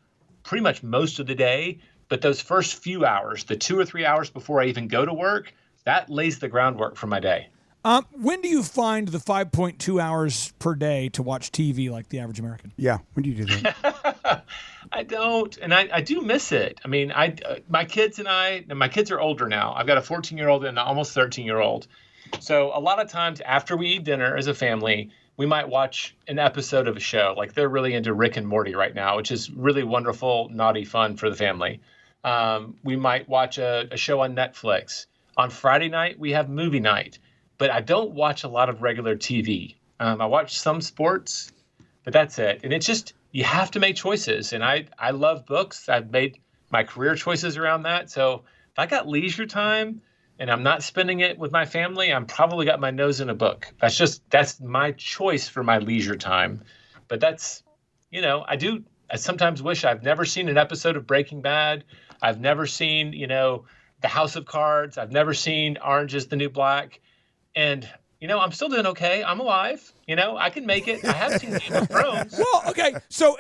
pretty much most of the day. But those first few hours, the 2 or 3 hours before I even go to work, that lays the groundwork for my day. When do you find the 5.2 hours per day to watch TV like the average American? Yeah. When do you do that? I don't, and I do miss it. I mean, my kids are older now. I've got a 14-year-old and an almost 13-year-old. So a lot of times after we eat dinner as a family, we might watch an episode of a show. Like they're really into Rick and Morty right now, which is really wonderful, naughty fun for the family. We might watch a show on Netflix. On Friday night, we have movie night. But I don't watch a lot of regular TV. I watch some sports, but that's it. And it's just, you have to make choices. And I love books. I've made my career choices around that. So if I got leisure time and I'm not spending it with my family, I'm probably got my nose in a book. That's my choice for my leisure time. But that's, I sometimes wish I've never seen an episode of Breaking Bad. I've never seen, The House of Cards. I've never seen Orange is the New Black. And, I'm still doing okay. I'm alive. I can make it. I have seen Game of Thrones. Well, okay. So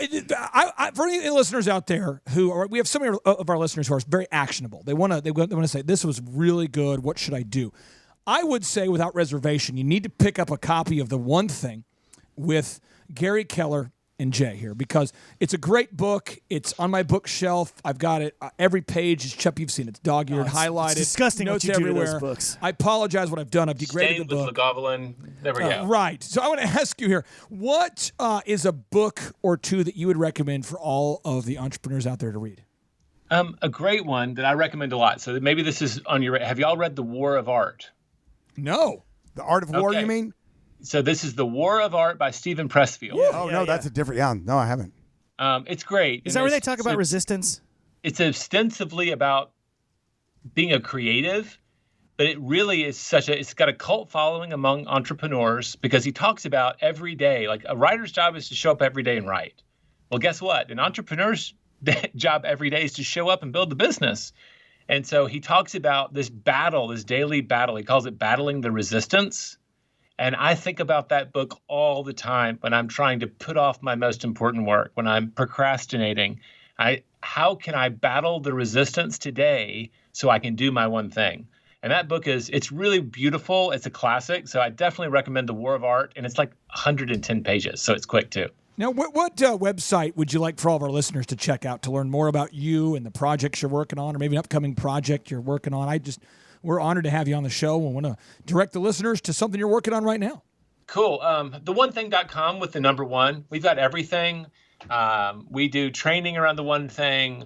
for any listeners out there we have some of our listeners who are very actionable. They want to say, this was really good. What should I do? I would say without reservation, you need to pick up a copy of The One Thing with Gary Keller and Jay here, because it's a great book. It's on my bookshelf. I've got it. Every page is, Chup, you've seen it. It's dog-eared, highlighted. It's disgusting notes what you do everywhere. to those books. I apologize what I've done. I've degraded Stained the book. with Lagavulin. There we go. Right. So I want to ask you here, what is a book or two that you would recommend for all of the entrepreneurs out there to read? A great one that I recommend a lot. So maybe this is on your. Have y'all read The War of Art? No. The Art of War, Okay. you mean? So this is The War of Art by Stephen Pressfield. No, that's a different. Yeah, no, I haven't. It's great. Is that where they talk about resistance? It's ostensibly about being a creative, but it really is it's got a cult following among entrepreneurs because he talks about every day, like a writer's job is to show up every day and write. Well, guess what? An entrepreneur's job every day is to show up and build the business. And so he talks about this battle, this daily battle. He calls it battling the resistance. And I think about that book all the time when I'm trying to put off my most important work, when I'm procrastinating. How can I battle the resistance today so I can do my one thing? And that book it's really beautiful. It's a classic. So I definitely recommend The War of Art. And it's like 110 pages. So it's quick too. Now, what website would you like for all of our listeners to check out to learn more about you and the projects you're working on, or maybe an upcoming project you're working on? We're honored to have you on the show. We want to direct the listeners to something you're working on right now. Cool. The1thing.com with the number one. We've got everything. We do training around the one thing.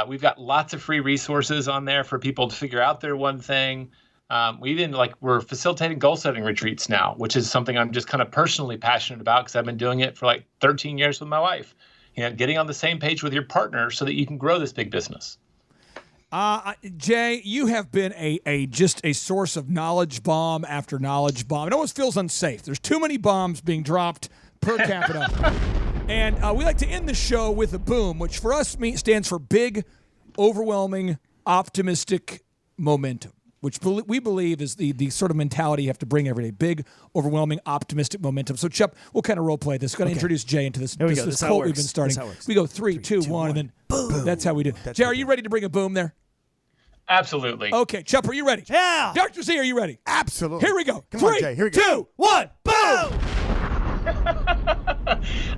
We've got lots of free resources on there for people to figure out their one thing. We're facilitating goal setting retreats now, which is something I'm just kind of personally passionate about because I've been doing it for like 13 years with my wife. Getting on the same page with your partner so that you can grow this big business. Jay, you have been just a source of knowledge bomb after knowledge bomb. It almost feels unsafe. There's too many bombs being dropped per capita. And we like to end the show with a boom, which for us stands for big, overwhelming, optimistic momentum, which we believe is the sort of mentality you have to bring every day. Big, overwhelming, optimistic momentum. So, Chuck, we'll kind of role play this. Got to introduce Jay into this quote we've been starting. This we go 3, 2, 1, and then boom. That's how we do. Jay, are you ready to bring a boom there? Absolutely. Okay, Chuck, are you ready? Yeah. Dr. Z, are you ready? Absolutely. Here we go. Come 3, on, Jay. Here we go. 2, 1, boom!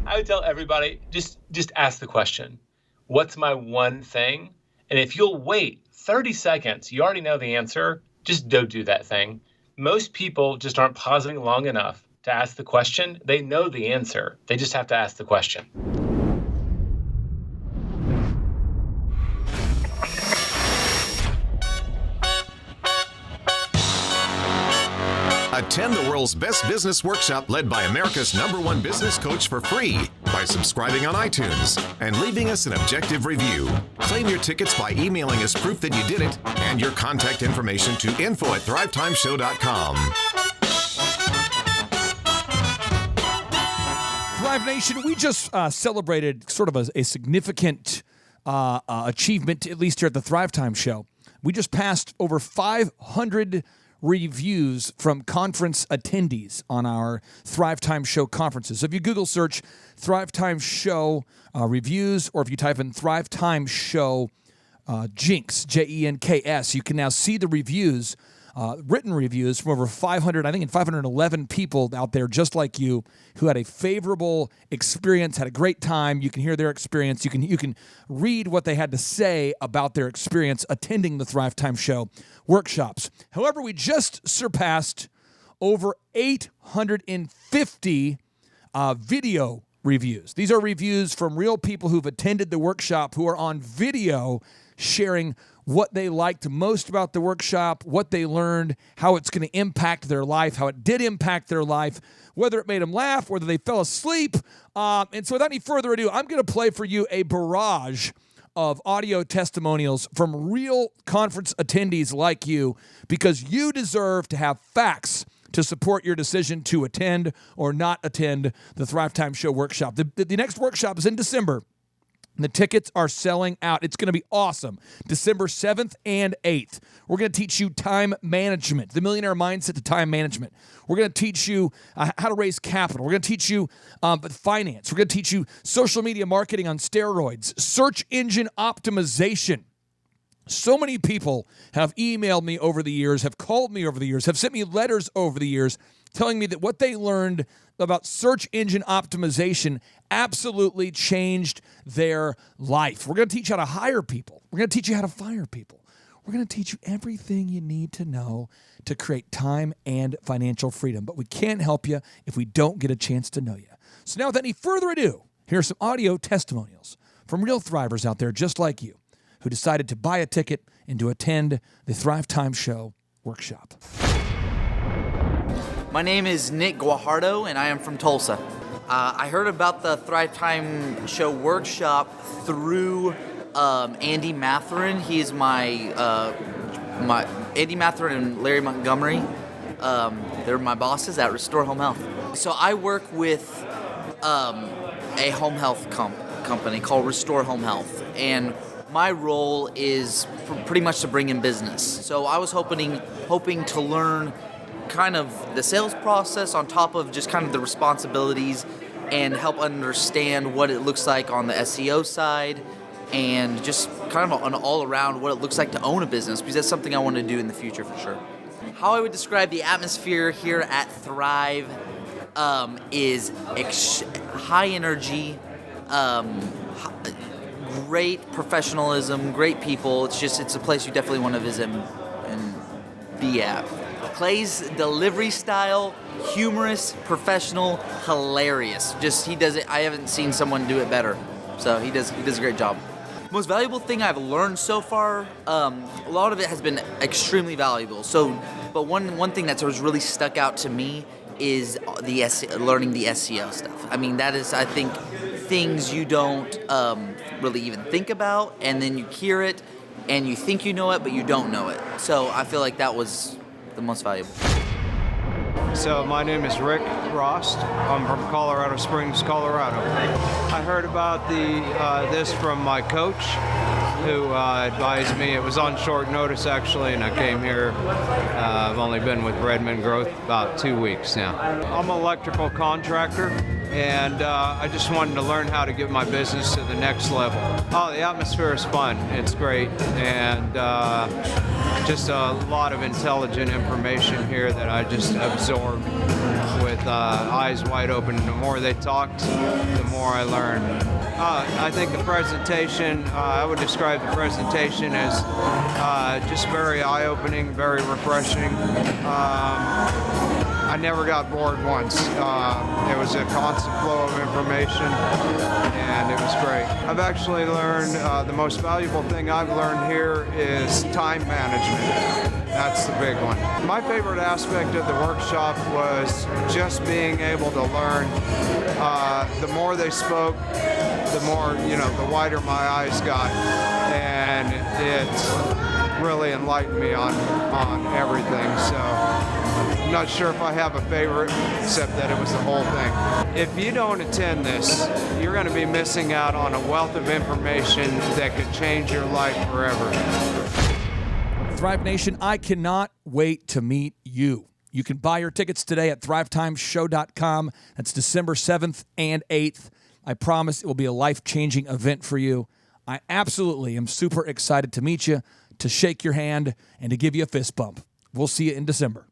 I would tell everybody, just ask the question, what's my one thing? And if you'll wait 30 seconds, you already know the answer, just don't do that thing. Most people just aren't pausing long enough to ask the question. They know the answer. They just have to ask the question. Attend the world's best business workshop led by America's #1 business coach for free by subscribing on iTunes and leaving us an objective review. Claim your tickets by emailing us proof that you did it and your contact information to info@thrivetimeshow.com. Thrive Nation, we just celebrated sort of a significant achievement, at least here at the Thrivetime Show. We just passed over 500 reviews from conference attendees on our Thrivetime Show conferences. So if you Google search Thrivetime Show reviews, or if you type in Thrivetime Show Jinx, Jenks, you can now see the reviews, written reviews from over 500, I think in 511 people out there just like you who had a favorable experience, had a great time. You can hear their experience. You can read what they had to say about their experience attending the Thrivetime Show workshops. However, we just surpassed over 850 video reviews. These are reviews from real people who've attended the workshop who are on video sharing what they liked most about the workshop, what they learned, how it's going to impact their life, how it did impact their life, whether it made them laugh, whether they fell asleep. And so without any further ado, I'm going to play for you a barrage of audio testimonials from real conference attendees like you, because you deserve to have facts to support your decision to attend or not attend the Thrivetime Show workshop. The next workshop is in December. The tickets are selling out. It's going to be awesome. December 7th and 8th. We're going to teach you time management, the millionaire mindset to time management. We're going to teach you how to raise capital. We're going to teach you finance. We're going to teach you social media marketing on steroids, search engine optimization. So many people have emailed me over the years, have called me over the years, have sent me letters over the years telling me that what they learned about search engine optimization absolutely changed their life. We're going to teach you how to hire people. We're going to teach you how to fire people. We're going to teach you everything you need to know to create time and financial freedom. But we can't help you if we don't get a chance to know you. So now, without any further ado, here are some audio testimonials from real thrivers out there just like you who decided to buy a ticket and to attend the Thrivetime Show workshop. My name is Nick Guajardo, and I am from Tulsa. I heard about the Thrivetime show workshop through Andy Matherin. He's my Andy Matherin and Larry Montgomery. They're my bosses at Restore Home Health. So I work with a home health company called Restore Home Health, and my role is pretty much to bring in business. So I was hoping to learn kind of the sales process on top of just kind of the responsibilities, and help understand what it looks like on the SEO side, and just kind of an all around what it looks like to own a business, because that's something I want to do in the future for sure. How I would describe the atmosphere here at Thrive is high energy, great professionalism, great people. It's a place you definitely want to visit and be at. Clay's delivery style, humorous, professional, hilarious. He does it. I haven't seen someone do it better. So he does a great job. Most valuable thing I've learned so far, a lot of it has been extremely valuable. But one thing that's really stuck out to me is learning the SEO stuff. I mean, that is, I think, things you don't really even think about, and then you hear it, and you think you know it, but you don't know it. So I feel like that was the most valuable. So my name is Rick Rost. I'm from Colorado Springs, Colorado. I heard about this from my coach, who advised me. It was on short notice, actually, and I came here. I've only been with Redmond Growth about 2 weeks now. I'm an electrical contractor, and I just wanted to learn how to get my business to the next level. Oh, the atmosphere is fun. It's great, and just a lot of intelligent information here that I just absorbed with eyes wide open. The more they talked, the more I learned. I think the presentation, I would describe the presentation as just very eye-opening, very refreshing. I never got bored once. It was a constant flow of information, and it was great. I've actually learned, the most valuable thing I've learned here is time management. That's the big one. My favorite aspect of the workshop was just being able to learn. The more they spoke, the more, the wider my eyes got, and it really enlightened me on everything. So I'm not sure if I have a favorite, except that it was the whole thing. If you don't attend this, you're going to be missing out on a wealth of information that could change your life forever. Thrive Nation, I cannot wait to meet you. You can buy your tickets today at thrivetimeshow.com. That's December 7th and 8th. I promise it will be a life-changing event for you. I absolutely am super excited to meet you, to shake your hand, and to give you a fist bump. We'll see you in December.